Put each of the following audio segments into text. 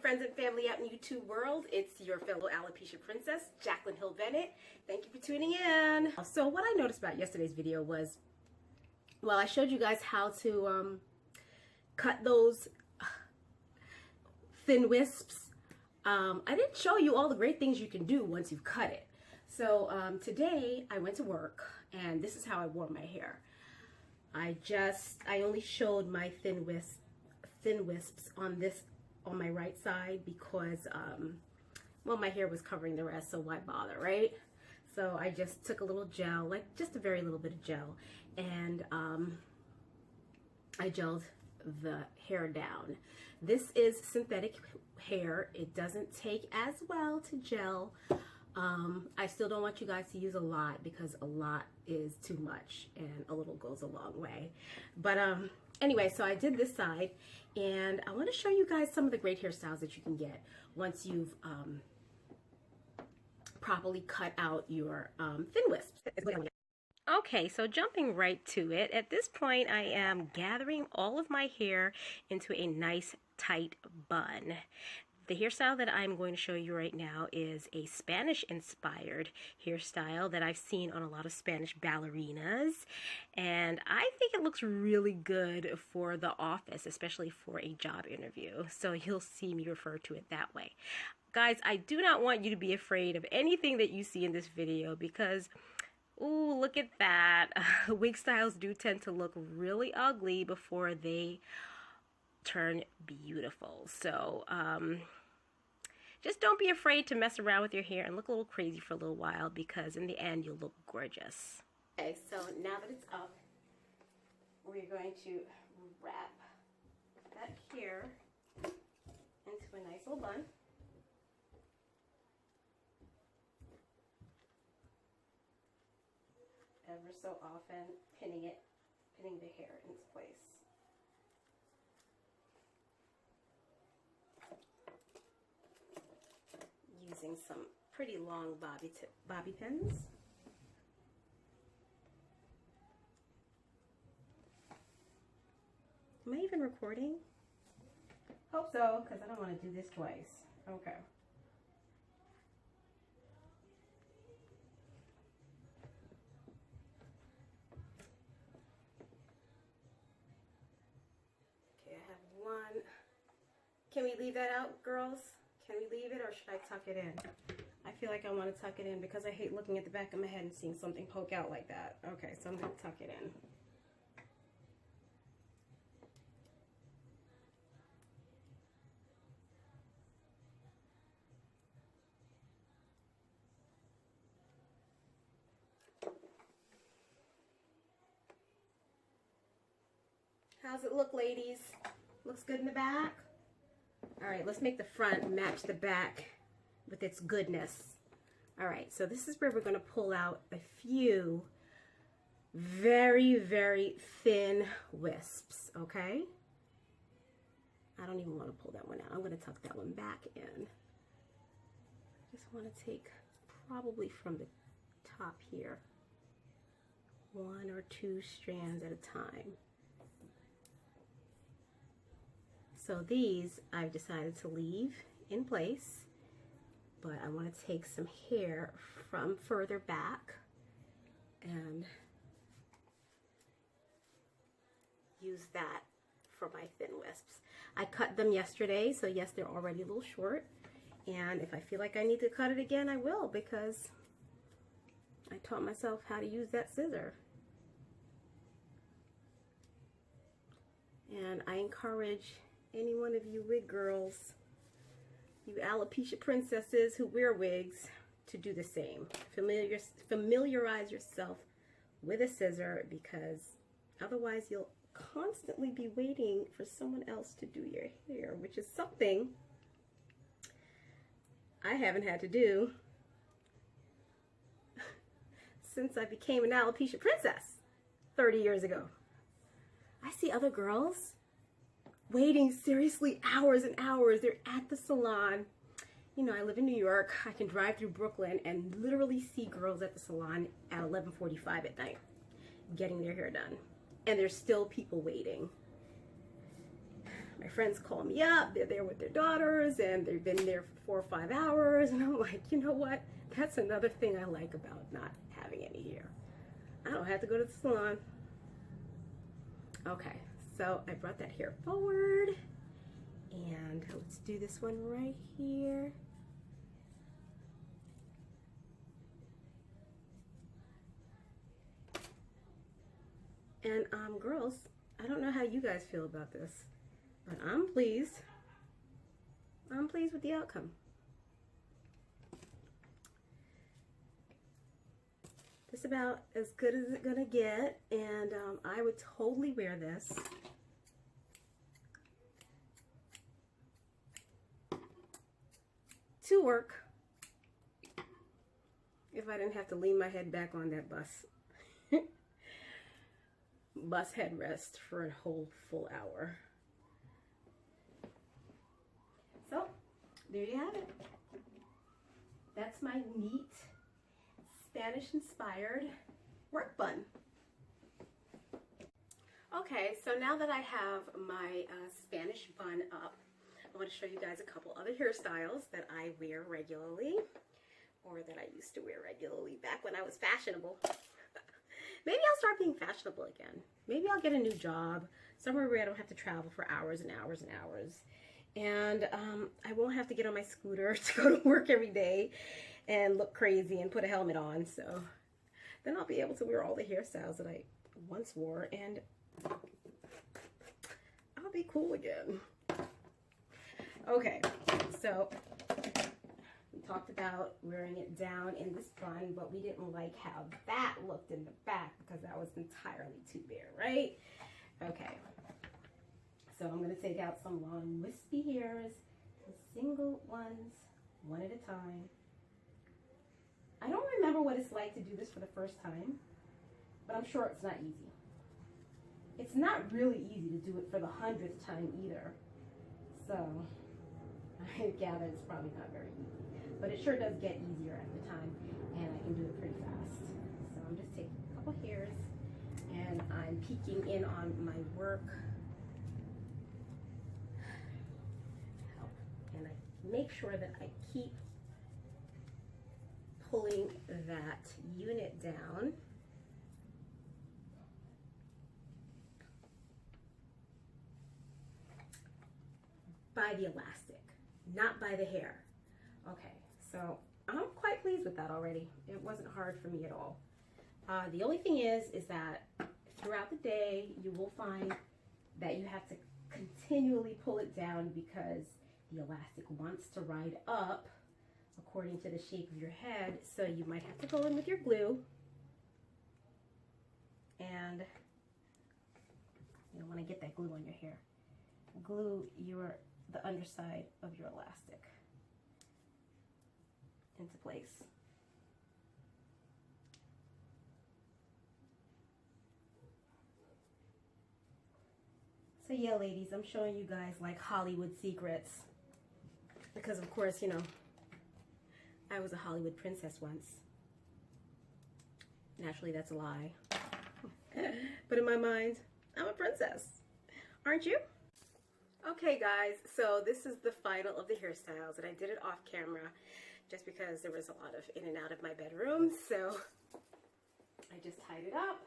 friends and family out in YouTube world. It's your fellow alopecia princess, Jacqueline Hill Bennett. Thank you for tuning in. So what I noticed about yesterday's video was, well, I showed you guys how to cut those thin wisps. I didn't show you all the great things you can do once you've cut it. So today I went to work and this is how I wore my hair. I only showed my thin wisps on my right side because well, my hair was covering the rest, so why bother, right? So I just took a little gel, like just a very little bit of gel, and I gelled the hair down. This is synthetic hair. It doesn't take as well to gel. I still don't want you guys to use a lot because a lot is too much and a little goes a long way. But anyway, so I did this side and I want to show you guys some of the great hairstyles that you can get once you've properly cut out your thin wisps. Okay, so jumping right to it, at this point I am gathering all of my hair into a nice tight bun. The hairstyle that I'm going to show you right now is a Spanish-inspired hairstyle that I've seen on a lot of Spanish ballerinas, and I think it looks really good for the office, especially for a job interview, so you'll see me refer to it that way. Guys, I do not want you to be afraid of anything that you see in this video because, ooh, look at that. Wig styles do tend to look really ugly before they turn beautiful. So just don't be afraid to mess around with your hair and look a little crazy for a little while, because in the end you'll look gorgeous. Okay, so now that it's up, we're going to wrap that hair into a nice little bun. Ever so often pinning the hair into place. Using some pretty long bobby pins. Am I even recording? Hope so, because I don't want to do this twice. Okay. Okay, I have one. Can we leave that out, girls? Can we leave it or should I tuck it in? I feel like I want to tuck it in because I hate looking at the back of my head and seeing something poke out like that. Okay, so I'm going to tuck it in. How's it look, ladies? Looks good in the back? All right, let's make the front match the back with its goodness. All right, so this is where we're going to pull out a few very, very thin wisps, okay? I don't even want to pull that one out. I'm going to tuck that one back in. Just want to take probably from the top here, 1 or 2 strands at a time. So these I've decided to leave in place, but I want to take some hair from further back and use that for my thin wisps. I cut them yesterday, so yes, they're already a little short, and if I feel like I need to cut it again, I will, because I taught myself how to use that scissor. And I encourage any one of you wig girls, you alopecia princesses who wear wigs, to do the same. Familiarize yourself with a scissor, because otherwise you'll constantly be waiting for someone else to do your hair, which is something I haven't had to do since I became an alopecia princess 30 years ago. I see other girls waiting seriously hours and hours. They're at the salon. You know, I live in New York. I can drive through Brooklyn and literally see girls at the salon at 11:45 at night getting their hair done. And there's still people waiting. my friends call me up, they're there with their daughters, and they've been there for 4 or 5 hours, and I'm like, you know what? That's another thing I like about not having any hair. I don't have to go to the salon. Okay, so I brought that hair forward, and let's do this one right here. And girls, I don't know how you guys feel about this, but I'm pleased. I'm pleased with the outcome. Just about as good as it's gonna get, and I would totally wear this to work if I didn't have to lean my head back on that bus headrest for a whole full hour. So there you have it. That's my neat Spanish inspired work bun. Okay, so now that I have my Spanish bun up, I want to show you guys a couple other hairstyles that I wear regularly, or that I used to wear regularly back when I was fashionable. Maybe I'll start being fashionable again. Maybe I'll get a new job somewhere where I don't have to travel for hours and hours and hours. And I won't have to get on my scooter to go to work every day and look crazy and put a helmet on. So then I'll be able to wear all the hairstyles that I once wore, and I'll be cool again. Okay, so we talked about wearing it down in this bun, but we didn't like how that looked in the back because that was entirely too bare, right? Okay, so I'm going to take out some long wispy hairs, single ones, one at a time. I don't remember what it's like to do this for the first time, but I'm sure it's not easy. It's not really easy to do it for the 100th time either, so I gather it's probably not very easy, but it sure does get easier at the time, and I can do it pretty fast. So I'm just taking a couple hairs, and I'm peeking in on my work, and I make sure that I keep pulling that unit down. By the elastic, not by the hair. Okay, so I'm quite pleased with that already. It wasn't hard for me at all. The only thing is that throughout the day, you will find that you have to continually pull it down because the elastic wants to ride up according to the shape of your head. So you might have to go in with your glue, and you don't want to get that glue on your hair. Glue the underside of your elastic into place. So yeah, ladies, I'm showing you guys like Hollywood secrets because of course, you know, I was a Hollywood princess once. Naturally, that's a lie. But in my mind, I'm a princess. Aren't you? Okay guys, so this is the final of the hairstyles, and I did it off camera just because there was a lot of in and out of my bedroom, so I just tied it up,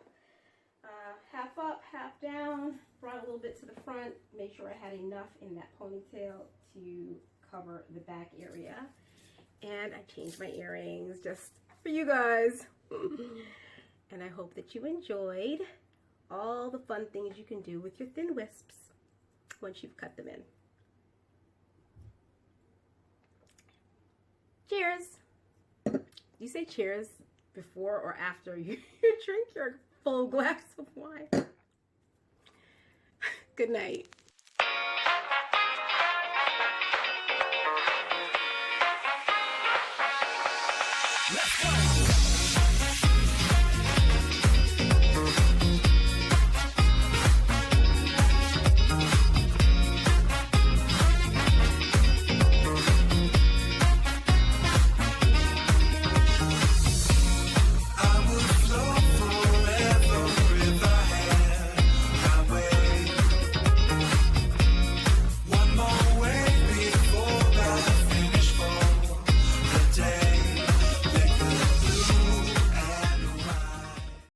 half up, half down, brought a little bit to the front, made sure I had enough in that ponytail to cover the back area, and I changed my earrings just for you guys. And I hope that you enjoyed all the fun things you can do with your thin wisps once you've cut them in. Cheers! You say cheers before or after you drink your full glass of wine? Good night.